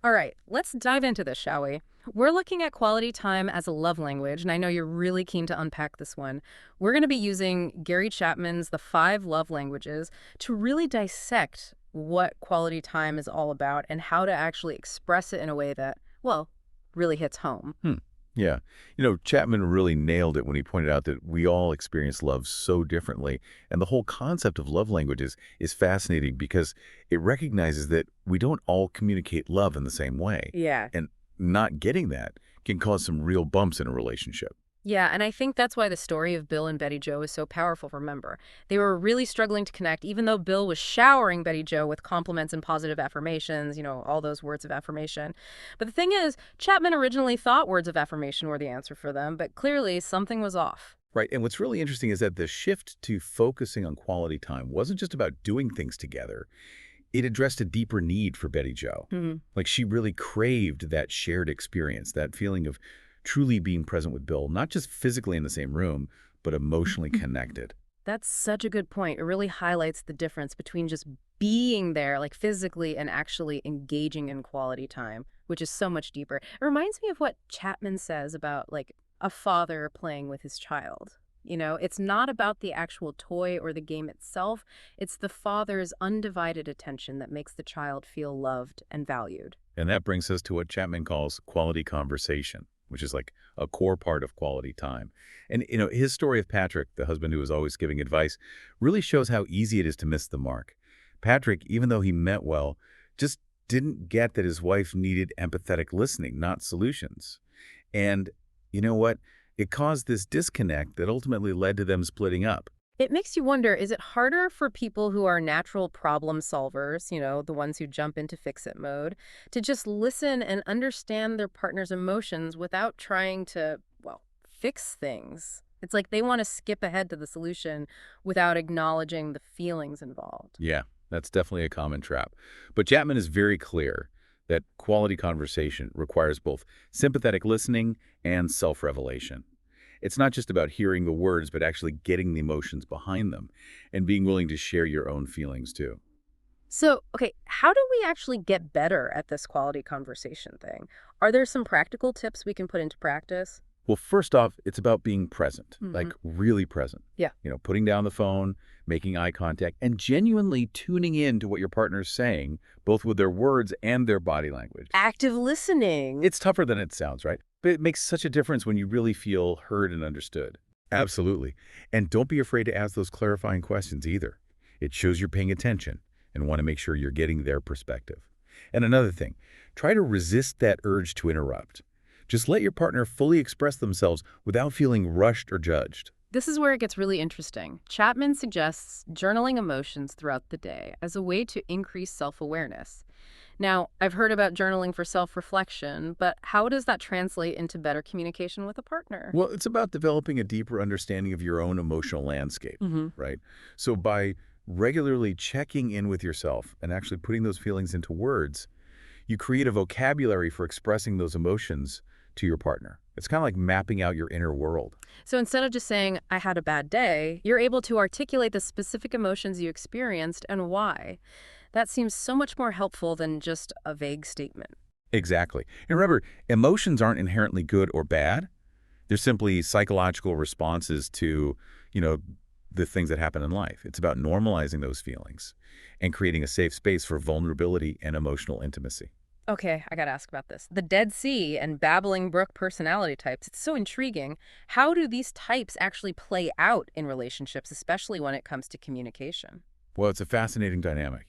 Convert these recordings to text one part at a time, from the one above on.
All right, let's dive into this, shall we? We're looking at quality time as a love language, and I know you're really keen to unpack this one. We're going to be using Gary Chapman's The Five Love Languages to really dissect what quality time is all about and how to actually express it in a way that, well, really hits home. Hmm. Yeah. Chapman really nailed it when he pointed out that we all experience love so differently. And the whole concept of love languages is fascinating because it recognizes that we don't all communicate love in the same way. Yeah. And not getting that can cause some real bumps in a relationship. Yeah, and I think that's why the story of Bill and Betty Jo is so powerful, remember. They were really struggling to connect, even though Bill was showering Betty Jo with compliments and positive affirmations, all those words of affirmation. But the thing is, Chapman originally thought words of affirmation were the answer for them, but clearly something was off. Right. And what's really interesting is that the shift to focusing on quality time wasn't just about doing things together. It addressed a deeper need for Betty Jo. Mhm. Like she really craved that shared experience, that feeling of truly being present with Bill, not just physically in the same room, but emotionally connected. That's such a good point. It really highlights the difference between just being there, like physically, and actually engaging in quality time, which is so much deeper. It reminds me of what Chapman says about like a father playing with his child. It's not about the actual toy or the game itself. It's the father's undivided attention that makes the child feel loved and valued. And that brings us to what Chapman calls quality conversation, which is like a core part of quality time. And, his story of Patrick, the husband who was always giving advice, really shows how easy it is to miss the mark. Patrick, even though he meant well, just didn't get that his wife needed empathetic listening, not solutions. And you know what? It caused this disconnect that ultimately led to them splitting up. It makes you wonder, is it harder for people who are natural problem solvers, the ones who jump into fix-it mode, to just listen and understand their partner's emotions without trying to, well, fix things? It's like they want to skip ahead to the solution without acknowledging the feelings involved. Yeah, that's definitely a common trap. But Chapman is very clear that quality conversation requires both sympathetic listening and self-revelation. It's not just about hearing the words, but actually getting the emotions behind them and being willing to share your own feelings too. So, okay, how do we actually get better at this quality conversation thing? Are there some practical tips we can put into practice? Well, first off, it's about being present, Hmm. like really present. Yeah. Putting down the phone, making eye contact, and genuinely tuning in to what your partner's saying, both with their words and their body language. Active listening. It's tougher than it sounds, right? But it makes such a difference when you really feel heard and understood. Absolutely. And don't be afraid to ask those clarifying questions either. It shows you're paying attention and want to make sure you're getting their perspective. And another thing, try to resist that urge to interrupt. Just let your partner fully express themselves without feeling rushed or judged. This is where it gets really interesting. Chapman suggests journaling emotions throughout the day as a way to increase self-awareness. Now, I've heard about journaling for self-reflection, but how does that translate into better communication with a partner? Well, it's about developing a deeper understanding of your own emotional landscape, Hmm. right? So by regularly checking in with yourself and actually putting those feelings into words, you create a vocabulary for expressing those emotions to your partner. It's kind of like mapping out your inner world. So instead of just saying, I had a bad day, you're able to articulate the specific emotions you experienced and why. That seems so much more helpful than just a vague statement. Exactly. And remember, emotions aren't inherently good or bad. They're simply psychological responses to, you know, the things that happen in life. It's about normalizing those feelings and creating a safe space for vulnerability and emotional intimacy. Okay, I gotta ask about this. The Dead Sea and Babbling Brook personality types, it's so intriguing. How do these types actually play out in relationships, especially when it comes to communication? Well, it's a fascinating dynamic.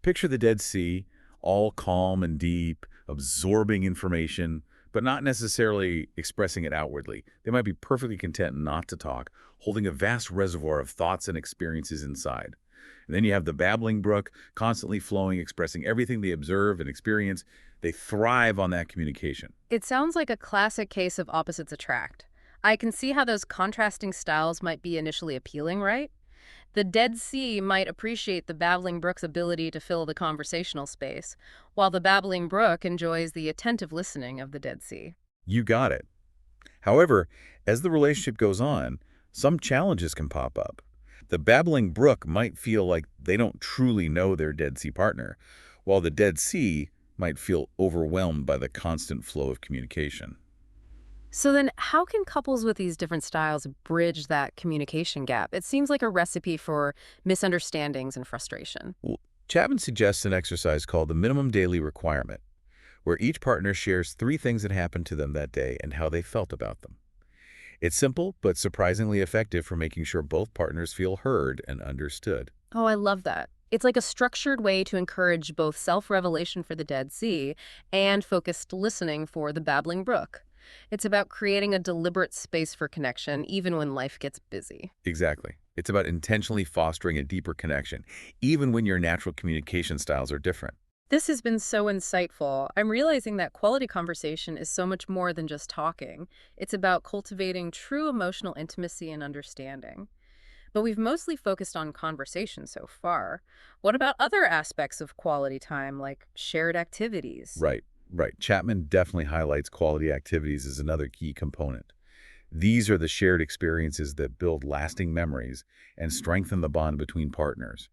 Picture the Dead Sea, all calm and deep, absorbing information, but not necessarily expressing it outwardly. They might be perfectly content not to talk, holding a vast reservoir of thoughts and experiences inside. And then you have the babbling brook, constantly flowing, expressing everything they observe and experience. They thrive on that communication. It sounds like a classic case of opposites attract. I can see how those contrasting styles might be initially appealing, right? The Dead Sea might appreciate the Babbling Brook's ability to fill the conversational space, while the Babbling Brook enjoys the attentive listening of the Dead Sea. You got it. However, as the relationship goes on, some challenges can pop up. The babbling brook might feel like they don't truly know their Dead Sea partner, while the Dead Sea might feel overwhelmed by the constant flow of communication. So then how can couples with these different styles bridge that communication gap? It seems like a recipe for misunderstandings and frustration. Well, Chapman suggests an exercise called the minimum daily requirement, where each partner shares 3 things that happened to them that day and how they felt about them. It's simple, but surprisingly effective for making sure both partners feel heard and understood. Oh, I love that. It's like a structured way to encourage both self-revelation for the Dead Sea and focused listening for the babbling brook. It's about creating a deliberate space for connection, even when life gets busy. Exactly. It's about intentionally fostering a deeper connection, even when your natural communication styles are different. This has been so insightful. I'm realizing that quality conversation is so much more than just talking. It's about cultivating true emotional intimacy and understanding. But we've mostly focused on conversation so far. What about other aspects of quality time, like shared activities? Right, right. Chapman definitely highlights quality activities as another key component. These are the shared experiences that build lasting memories and strengthen the bond between partners.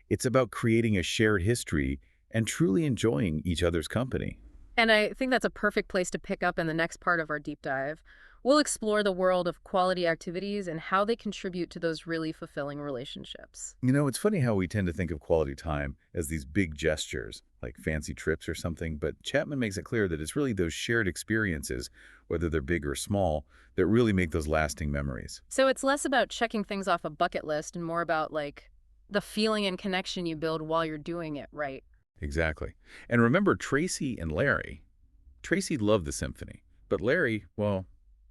It's about creating a shared history and truly enjoying each other's company. And I think that's a perfect place to pick up in the next part of our deep dive. We'll explore the world of quality activities and how they contribute to those really fulfilling relationships. You know, it's funny how we tend to think of quality time as these big gestures, like fancy trips or something, but Chapman makes it clear that it's really those shared experiences, whether they're big or small, that really make those lasting memories. So it's less about checking things off a bucket list and more about like the feeling and connection you build while you're doing it right. Exactly. And remember Tracy and Larry. Tracy loved the symphony, but Larry, well,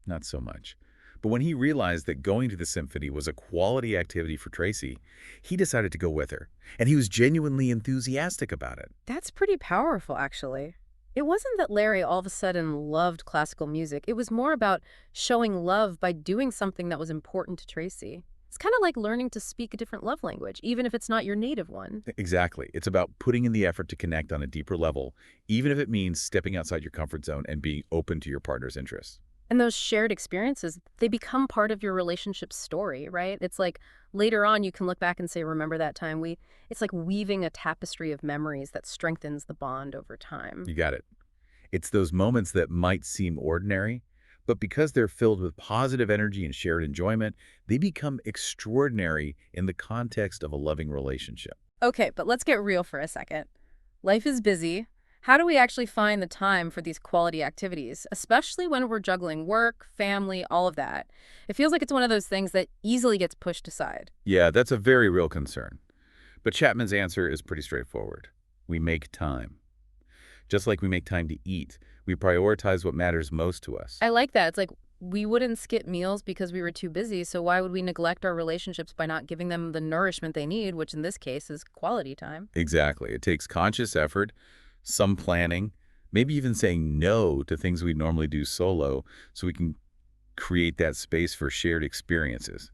not so much. But when he realized that going to the symphony was a quality activity for Tracy, he decided to go with her. And he was genuinely enthusiastic about it. That's pretty powerful, actually. It wasn't that Larry all of a sudden loved classical music. It was more about showing love by doing something that was important to Tracy. It's kind of like learning to speak a different love language, even if it's not your native one. Exactly. It's about putting in the effort to connect on a deeper level, even if it means stepping outside your comfort zone and being open to your partner's interests. And those shared experiences, they become part of your relationship story, right? It's like later on you can look back and say, remember that time it's like weaving a tapestry of memories that strengthens the bond over time. You got it. It's those moments that might seem ordinary, but because they're filled with positive energy and shared enjoyment, they become extraordinary in the context of a loving relationship. Okay, but let's get real for a second. Life is busy. How do we actually find the time for these quality activities, especially when we're juggling work, family, all of that? It feels like it's one of those things that easily gets pushed aside. Yeah, that's a very real concern. But Chapman's answer is pretty straightforward. We make time. Just like we make time to eat, we prioritize what matters most to us. I like that. It's like we wouldn't skip meals because we were too busy, so why would we neglect our relationships by not giving them the nourishment they need, which in this case is quality time? Exactly. It takes conscious effort, some planning, maybe even saying no to things we normally do solo so we can create that space for shared experiences.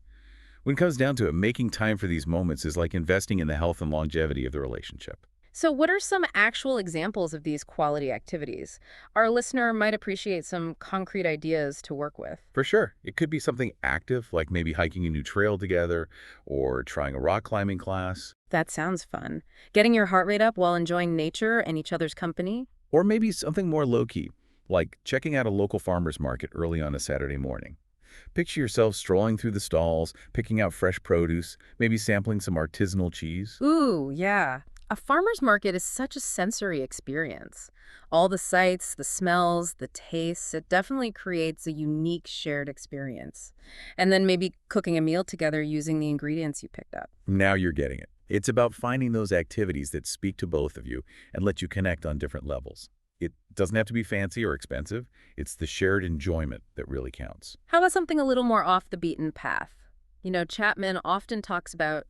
When it comes down to it, making time for these moments is like investing in the health and longevity of the relationship. So what are some actual examples of these quality activities? Our listener might appreciate some concrete ideas to work with. For sure, it could be something active, like maybe hiking a new trail together or trying a rock climbing class, That sounds fun. Getting your heart rate up while enjoying nature and each other's company? or maybe something more low-key, like checking out a local farmer's market early on a Saturday morning. Picture yourself strolling through the stalls, picking out fresh produce, maybe sampling some artisanal cheese. Ooh, yeah. A farmer's market is such a sensory experience. All the sights, the smells, the tastes, it definitely creates a unique shared experience. And then maybe cooking a meal together using the ingredients you picked up. Now you're getting it. It's about finding those activities that speak to both of you and let you connect on different levels. It doesn't have to be fancy or expensive. It's the shared enjoyment that really counts. How about something a little more off the beaten path? You know, Chapman often talks about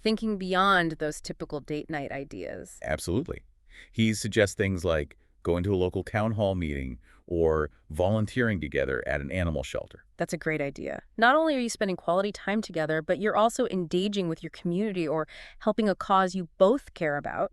thinking beyond those typical date night ideas. Absolutely. He suggests things like going to a local town hall meeting or volunteering together at an animal shelter. That's a great idea. Not only are you spending quality time together, but you're also engaging with your community or helping a cause you both care about.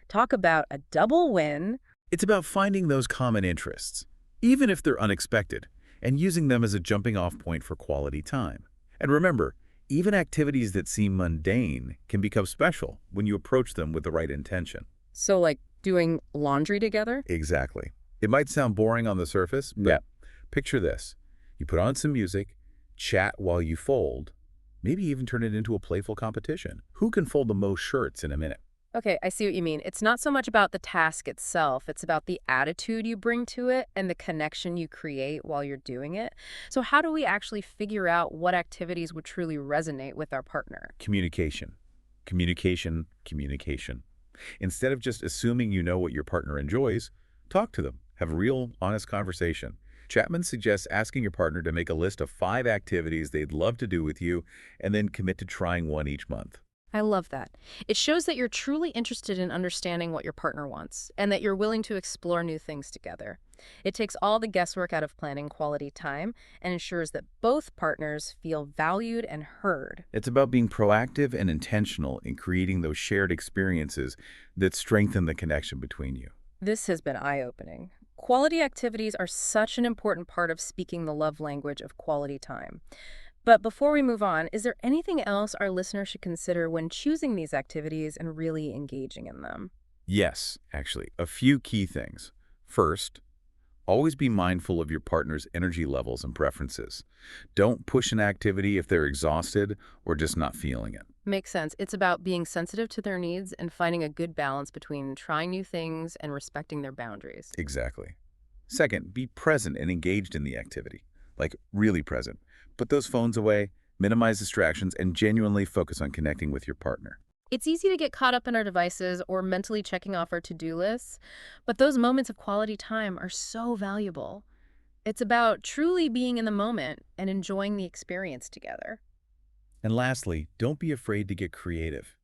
Talk about a double win. It's about finding those common interests, even if they're unexpected, and using them as a jumping-off point for quality time. And remember, even activities that seem mundane can become special when you approach them with the right intention. So like Doing laundry together? Exactly. It might sound boring on the surface, but Yeah. picture this. You put on some music, chat while you fold, maybe even turn it into a playful competition. Who can fold the most shirts in a minute? Okay, I see what you mean. It's not so much about the task itself, it's about the attitude you bring to it and the connection you create while you're doing it. So, how do we actually figure out what activities would truly resonate with our partner? Communication. Communication, communication. Instead of just assuming you know what your partner enjoys, talk to them. Have a real, honest conversation. Chapman suggests asking your partner to make a list of 5 activities they'd love to do with you and then commit to trying one each month. I love that. It shows that you're truly interested in understanding what your partner wants and that you're willing to explore new things together. It takes all the guesswork out of planning quality time and ensures that both partners feel valued and heard. It's about being proactive and intentional in creating those shared experiences that strengthen the connection between you. This has been eye-opening. Quality activities are such an important part of speaking the love language of quality time. But before we move on, is there anything else our listeners should consider when choosing these activities and really engaging in them? Yes, actually, a few key things. First, always be mindful of your partner's energy levels and preferences. Don't push an activity if they're exhausted or just not feeling it. Makes sense. It's about being sensitive to their needs and finding a good balance between trying new things and respecting their boundaries. Exactly. Second, be present and engaged in the activity. Like, really present. Put those phones away, minimize distractions, and genuinely focus on connecting with your partner. It's easy to get caught up in our devices or mentally checking off our to-do lists, but those moments of quality time are so valuable. It's about truly being in the moment and enjoying the experience together. And lastly, don't be afraid to get creative.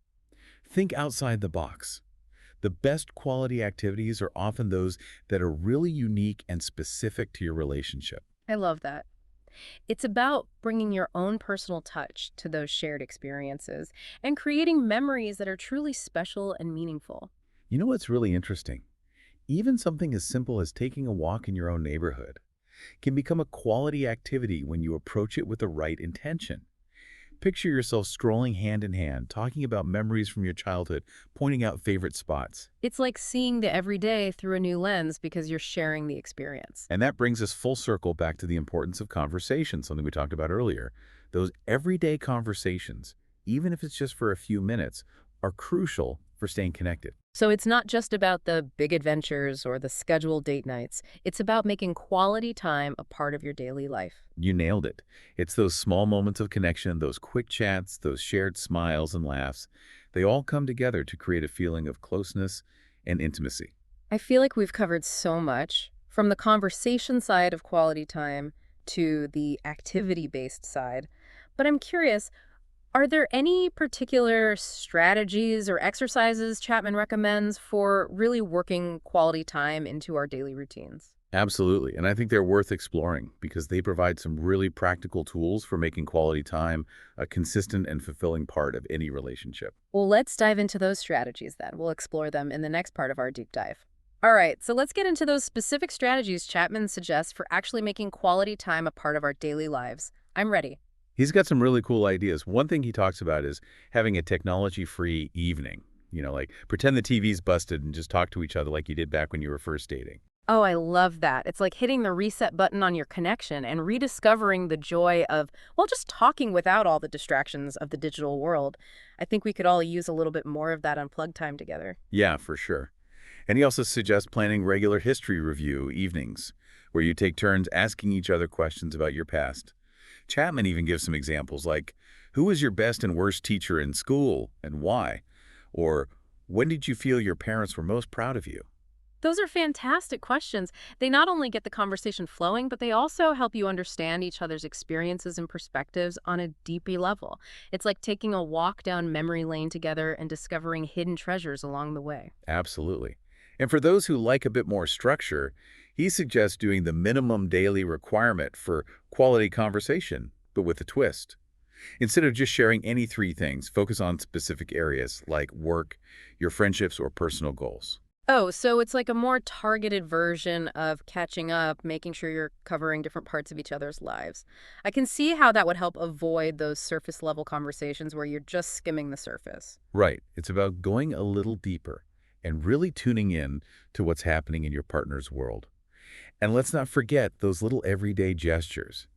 Think outside the box. The best quality activities are often those that are really unique and specific to your relationship. I love that. It's about bringing your own personal touch to those shared experiences and creating memories that are truly special and meaningful. You know what's really interesting? Even something as simple as taking a walk in your own neighborhood can become a quality activity when you approach it with the right intention. Picture yourself strolling hand in hand, talking about memories from your childhood, pointing out favorite spots. It's like seeing the everyday through a new lens because you're sharing the experience. And that brings us full circle back to the importance of conversation, something we talked about earlier. Those everyday conversations, even if it's just for a few minutes, are crucial for staying connected. So it's not just about the big adventures or the scheduled date nights. It's about making quality time a part of your daily life. You nailed it. It's those small moments of connection, those quick chats, those shared smiles and laughs. They all come together to create a feeling of closeness and intimacy. I feel like we've covered so much, from the conversation side of quality time to the activity-based side. But I'm curious, are there any particular strategies or exercises Chapman recommends for really working quality time into our daily routines? Absolutely. And I think they're worth exploring because they provide some really practical tools for making quality time a consistent and fulfilling part of any relationship. Well, let's dive into those strategies then. We'll explore them in the next part of our deep dive. All right, so let's get into those specific strategies Chapman suggests for actually making quality time a part of our daily lives. I'm ready. He's got some really cool ideas. One thing he talks about is having a technology-free evening. Like pretend the TV's busted and just talk to each other like you did back when you were first dating. Oh, I love that. It's like hitting the reset button on your connection and rediscovering the joy of, well, just talking without all the distractions of the digital world. I think we could all use a little bit more of that unplugged time together. Yeah, for sure. And he also suggests planning regular history review evenings, where you take turns asking each other questions about your past. Chapman even gives some examples like, who was your best and worst teacher in school and why? Or, when did you feel your parents were most proud of you? Those are fantastic questions. They not only get the conversation flowing, but they also help you understand each other's experiences and perspectives on a deeper level. It's like taking a walk down memory lane together and discovering hidden treasures along the way. Absolutely. And for those who like a bit more structure, he suggests doing the minimum daily requirement for quality conversation, but with a twist. Instead of just sharing any 3 things, focus on specific areas like work, your friendships, or personal goals. Oh, so it's like a more targeted version of catching up, making sure you're covering different parts of each other's lives. I can see how that would help avoid those surface level conversations where you're just skimming the surface. Right. It's about going a little deeper, and really tuning in to what's happening in your partner's world. And let's not forget those little everyday gestures.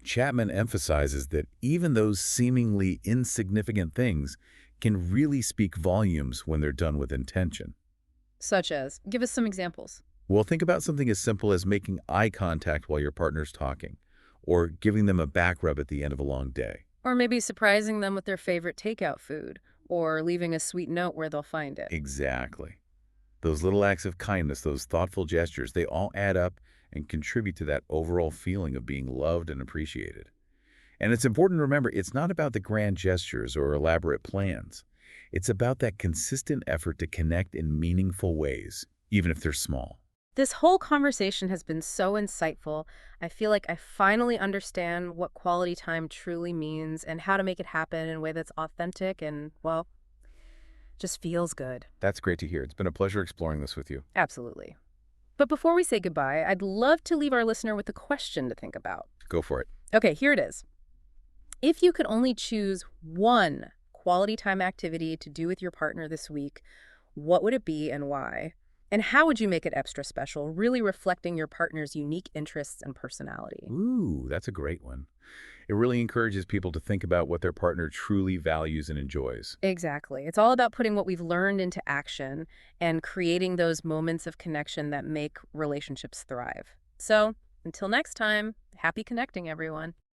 Chapman emphasizes that even those seemingly insignificant things can really speak volumes when they're done with intention. Such as, give us some examples. Well, think about something as simple as making eye contact while your partner's talking, or giving them a back rub at the end of a long day. Or maybe surprising them with their favorite takeout food, or leaving a sweet note where they'll find it. Exactly. Those little acts of kindness, those thoughtful gestures, they all add up and contribute to that overall feeling of being loved and appreciated. And it's important to remember, it's not about the grand gestures or elaborate plans. It's about that consistent effort to connect in meaningful ways, even if they're small. This whole conversation has been so insightful. I feel like I finally understand what quality time truly means and how to make it happen in a way that's authentic and, well, just feels good. That's great to hear. It's been a pleasure exploring this with you. Absolutely. But before we say goodbye, I'd love to leave our listener with a question to think about. Go for it. Okay, here it is. If you could only choose one quality time activity to do with your partner this week, what would it be and why? And how would you make it extra special, really reflecting your partner's unique interests and personality? Ooh, that's a great one. It really encourages people to think about what their partner truly values and enjoys. Exactly. It's all about putting what we've learned into action and creating those moments of connection that make relationships thrive. So, until next time, happy connecting, everyone.